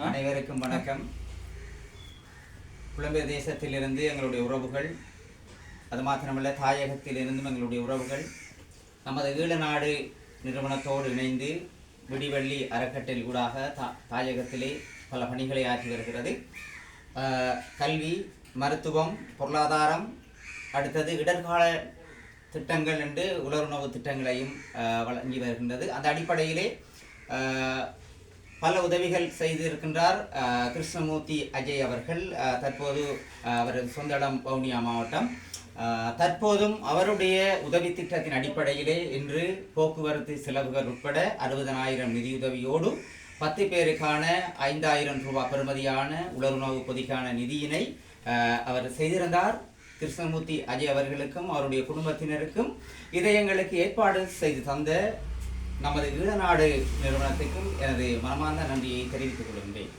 அனைவருக்கும் வணக்கம். புலம்பெயர் தேசத்திலிருந்து எங்களுடைய உறவுகள், அது மாத்திரமல்ல தாயகத்திலிருந்தும் எங்களுடைய உறவுகள் நமது ஈழநாடு நிறுவனத்தோடு இணைந்து விடிவள்ளி அறக்கட்டளை ஊடாக தாயகத்திலே பல பணிகளை ஆற்றி வருகிறது. கல்வி, மருத்துவம், பொருளாதாரம், அடுத்தது இடர்கால திட்டங்கள் என்று உலருணவு திட்டங்களையும் வழங்கி வருகின்றது. அந்த அடிப்படையிலே பல உதவிகள் செய்திருக்கின்றார் கிருஷ்ணமூர்த்தி அஜய் அவர்கள். தற்போது அவரது சொந்த இடம் வவுனியா மாவட்டம். தற்போதும் அவருடைய உதவி திட்டத்தின் அடிப்படையிலே இன்று போக்குவரத்து செலவுகள் உட்பட 60,000 நிதியுதவியோடு 10 பேருக்கான 5,000 ரூபாய் பெறுமதியான உலருணவு பொதிக்கான நிதியினை அவர் செய்திருந்தார். கிருஷ்ணமூர்த்தி அஜய் அவர்களுக்கும் அவருடைய குடும்பத்தினருக்கும் இதை எங்களுக்கு ஏற்பாடு செய்து தந்த நமது ஈழநாடு நிறுவனத்துக்கும் எனது மனமார்ந்த நன்றியை தெரிவித்துக் கொள்கின்றேன்.